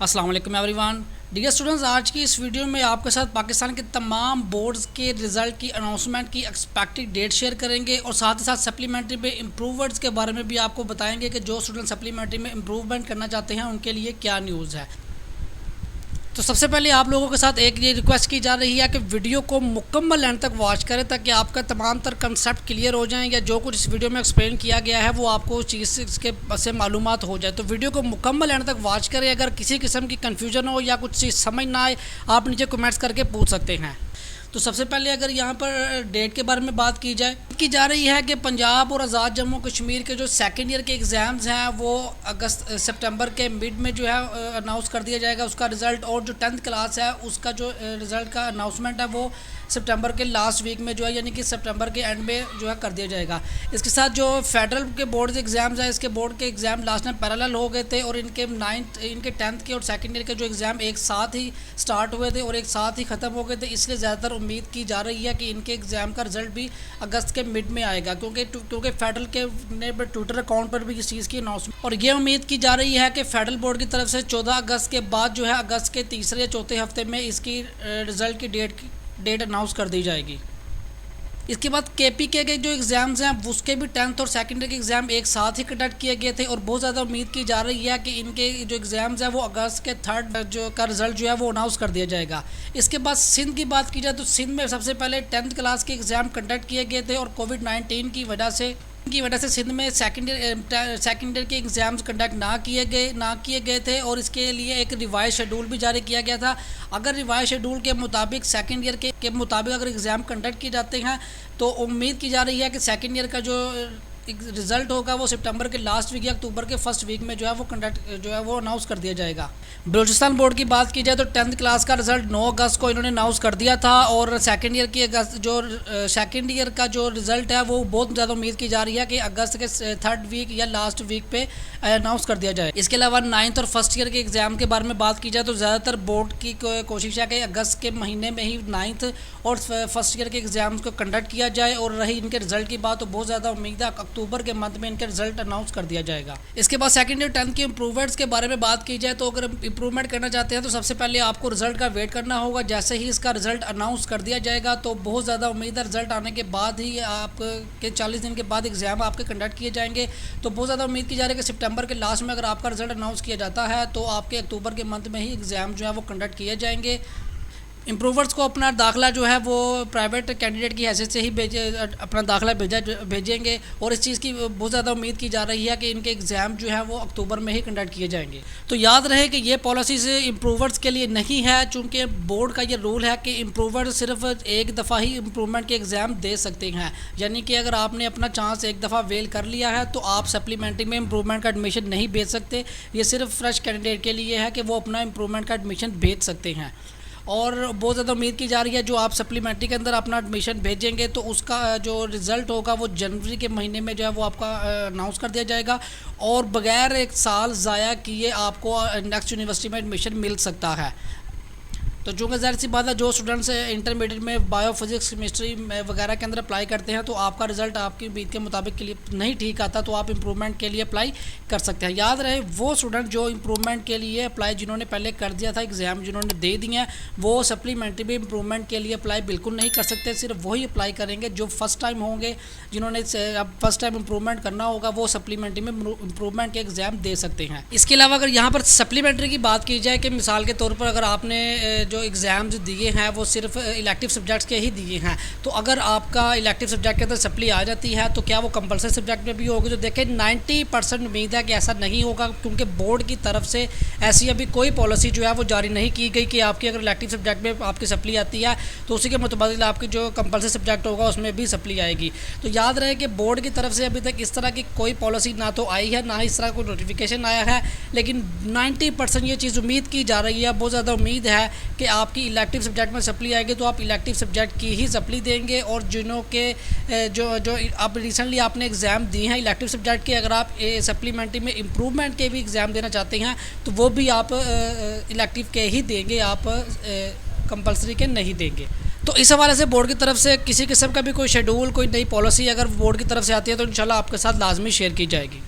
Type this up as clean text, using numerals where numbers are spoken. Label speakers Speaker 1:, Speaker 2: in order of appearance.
Speaker 1: अस्सलाम वालेकुम everyone. Dear students, आज की इस वीडियो में आपके साथ पाकिस्तान के तमाम बोर्ड्स के रिज़ल्ट की अनाउंसमेंट की एक्सपेक्टेड डेट शेयर करेंगे और साथ ही साथ सप्लीमेंट्री में इम्प्रूवर्ड्स के बारे में भी आपको बताएंगे कि जो स्टूडेंट सप्लीमेंट्री में इम्प्रूवमेंट करना चाहते हैं उनके लिए क्या न्यूज़ है। तो सबसे पहले आप लोगों के साथ एक ये रिक्वेस्ट की जा रही है कि वीडियो को मुकम्मल एंड तक वॉच करें ताकि आपका तमाम तर कंसेप्ट क्लियर हो जाएं या जो कुछ इस वीडियो में एक्सप्लेन किया गया है वो आपको उस चीज़ से मालूमात हो जाए। तो वीडियो को मुकम्मल एंड तक वॉच करें। अगर किसी किस्म की कन्फ्यूजन हो या कुछ चीज़ समझ ना आए आप नीचे कमेंट्स करके पूछ सकते हैं। तो सबसे पहले अगर यहाँ पर डेट के बारे में बात की जाए की जा रही है कि पंजाब और आज़ाद जम्मू कश्मीर के जो सेकेंड ईयर के एग्ज़ाम्स हैं वो सितंबर के मिड में जो है अनाउंस कर दिया जाएगा उसका रिज़ल्ट, और जो 10th क्लास है उसका जो रिज़ल्ट का अनाउंसमेंट है वो सितंबर के लास्ट वीक में जो है यानी कि सितंबर के एंड में जो है कर दिया जाएगा। इसके साथ जो फेडरल के बोर्ड एग्ज़ाम्स हैं इसके बोर्ड के एग्ज़ाम लास्ट टाइम पैरेलल हो गए थे और इनके 10th के और सेकेंड ईयर के जो एग्ज़ाम एक साथ ही स्टार्ट हुए थे और एक साथ ही ख़त्म हो गए थे, इसलिए ज़्यादातर उम्मीद की जा रही है कि इनके एग्ज़ाम का रिज़ल्ट भी अगस्त के मिड में आएगा क्योंकि फेडरल के ने ट्विटर अकाउंट पर भी इस चीज़ की अनाउंसमेंट, और ये उम्मीद की जा रही है कि फेडरल बोर्ड की तरफ से 14 अगस्त के बाद जो है अगस्त के तीसरे या चौथे हफ्ते में इसकी रिज़ल्ट की डेट अनाउंस कर दी जाएगी। इसके बाद केपीके के जो एग्ज़ाम्स हैं उसके भी 10th और सेकेंड के एग्ज़ाम एक साथ ही कंडक्ट किए गए थे और बहुत ज़्यादा उम्मीद की जा रही है कि इनके जो एग्ज़ाम्स हैं वो अगस्त के 3rd जो का रिज़ल्ट जो है वो अनाउंस कर दिया जाएगा। इसके बाद सिंध की बात की जाए तो सिंध में सबसे पहले 10th क्लास के एग्ज़ाम कंडक्ट किए गए थे और कोविड-19 की वजह से सिंध में सेकेंड ईयर के एग्ज़ाम्स कंडक्ट ना किए गए थे और इसके लिए एक रिवाइज शेड्यूल भी जारी किया गया था। अगर रिवाइज शेड्यूल के मुताबिक सेकेंड ईयर के मुताबिक अगर एग्ज़ाम कंडक्ट किए जाते हैं तो उम्मीद की जा रही है कि सेकेंड ईयर का जो रिज़ल्ट होगा वो सितंबर के लास्ट वीक या अक्टूबर के फर्स्ट वीक में जो है वो अनाउंस कर दिया जाएगा। बलूचिस्तान बोर्ड की बात की जाए तो 10th क्लास का रिज़ल्ट 9 अगस्त को इन्होंने अनाउंस कर दिया था और सेकेंड ईयर का जो रिज़ल्ट है वो बहुत ज़्यादा उम्मीद की जा रही है कि अगस्त के 3rd वीक या लास्ट वीक पे अनाउंस कर दिया जाए। इसके अलावा 9th और फर्स्ट ईयर के एग्ज़ाम के बारे में बात की जाए तो ज़्यादातर बोर्ड की कोशिश है कि अगस्त के महीने में ही 9th और फर्स्ट ईयर के एग्ज़ाम्स को कंडक्ट किया जाए, और रही इनके रिज़ल्ट की बात तो बहुत ज़्यादा उम्मीद है अक्टूबर के मंथ में इनके रिज़ल्ट अनाउंस कर दिया जाएगा। इसके बाद सेकेंड ईयर 10th के इम्प्रूवमेंट्स के बारे में बात की जाए तो अगर इम्प्रूवमेंट करना चाहते हैं तो सबसे पहले आपको रिज़ल्ट का वेट करना होगा। जैसे ही इसका रिज़ल्ट अनाउंस कर दिया जाएगा तो बहुत ज़्यादा उम्मीद है रिज़ल्ट आने के बाद ही आपके 40 दिन के बाद एग्ज़ाम आपके कंडक्ट किए जाएंगे। तो बहुत ज़्यादा उम्मीद की जा रही है कि सितंबर के लास्ट में अगर आपका रिज़ल्ट अनाउंस किया जाता है तो आपके अक्टूबर के मंथ में ही एग्ज़ाम जो है वो कंडक्ट किए जाएंगे। इम्प्रूवर्स को अपना दाखिला जो है वो प्राइवेट कैंडिडेट की हैसियत से ही अपना दाखिला भेजेंगे और इस चीज़ की बहुत ज़्यादा उम्मीद की जा रही है कि इनके एग्ज़ाम जो है वो अक्टूबर में ही कंडक्ट किए जाएंगे। तो याद रहे कि ये पॉलिसीज़ इम्प्रूवर्स के लिए नहीं है, चूँकि बोर्ड का ये रूल है कि इम्प्रूवर सिर्फ एक दफ़ा ही इम्प्रूवमेंट के एग्ज़ाम दे सकते हैं, यानी कि अगर आपने अपना चांस एक दफ़ा वेल कर लिया है तो आप सप्लीमेंट्री में इम्प्रूवमेंट का एडमिशन नहीं भेज सकते। ये सिर्फ फ्रेश कैंडिडेट के लिए है कि वो अपना इम्प्रूवमेंट का एडमिशन भेज सकते हैं। और बहुत ज़्यादा उम्मीद की जा रही है जो आप सप्लीमेंट्री के अंदर अपना एडमिशन भेजेंगे तो उसका जो रिज़ल्ट होगा वो जनवरी के महीने में जो है वो आपका अनाउंस कर दिया जाएगा और बग़ैर एक साल ज़ाया किए आपको नेक्स्ट यूनिवर्सिटी में एडमिशन मिल सकता है। तो चूँकि ज़ाहिर सी बात है जो स्टूडेंट्स इंटरमीडिएट में बायो फिजिक्स केमिस्ट्री वगैरह के अंदर अप्लाई करते हैं तो आपका रिज़ल्ट आपकी उम्मीद के मुताबिक के लिए नहीं ठीक आता तो आप इम्प्रूवमेंट के लिए अप्लाई कर सकते हैं। याद रहे वो स्टूडेंट जो इम्प्रूवमेंट के लिए अप्लाई जिन्होंने पहले कर दिया था एग्ज़ाम जिन्होंने दे दिए हैं वो सप्लीमेंट्री में इम्प्रूवमेंट के लिए अप्लाई बिल्कुल नहीं कर सकते। सिर्फ वही अप्लाई करेंगे जो फर्स्ट टाइम होंगे, जिन्होंने अब फर्स्ट टाइम इम्प्रूवमेंट करना होगा वो सप्लीमेंट्री में इम्प्रूवमेंट के एग्ज़ाम दे सकते हैं। इसके अलावा अगर यहाँ पर सप्लीमेंट्री की बात की जाए कि मिसाल के तौर पर अगर आपने जो एग्ज़ाम्स दिए हैं वो सिर्फ इलेक्टिव सब्जेक्ट्स के ही दिए हैं तो अगर आपका इलेक्टिव सब्जेक्ट के अंदर सप्ली आ जाती है तो क्या वो कंपलसरी सब्जेक्ट में भी होगी? तो देखें 90% उम्मीद है कि ऐसा नहीं होगा क्योंकि बोर्ड की तरफ से ऐसी अभी कोई पॉलिसी जो है वो जारी नहीं की गई कि आपकी अगर इलेक्टिव सब्जेक्ट में आपकी सप्ली आती है तो उसी के मुताबिक आपकी जो कंपलसरी सब्जेक्ट होगा उसमें भी सप्ली आएगी। तो याद रहे कि बोर्ड की तरफ से अभी तक इस तरह की कोई पॉलिसी ना तो आई है ना ही इस तरह कोई नोटिफिकेशन आया है, लेकिन 90% ये चीज़ उम्मीद की जा रही है, बहुत ज़्यादा उम्मीद है कि आपकी इलेक्टिव सब्जेक्ट में सप्ली आएगी तो आप इलेक्टिव सब्जेक्ट की ही सप्ली देंगे और जिन्हों के जो आप रिसेंटली आपने एग्ज़ाम दिए हैं इलेक्टिव सब्जेक्ट के अगर आप सप्लीमेंट्री में इम्प्रूवमेंट के भी एग्ज़ाम देना चाहते हैं तो वो भी आप इलेक्टिव के ही देंगे, आप कंपलसरी के नहीं देंगे। तो इस हवाले से बोर्ड की तरफ से किसी किस्म का भी कोई शेड्यूल कोई नई पॉलिसी अगर बोर्ड की तरफ से आती है तो इंशाल्लाह आपके साथ लाजमी शेयर की जाएगी।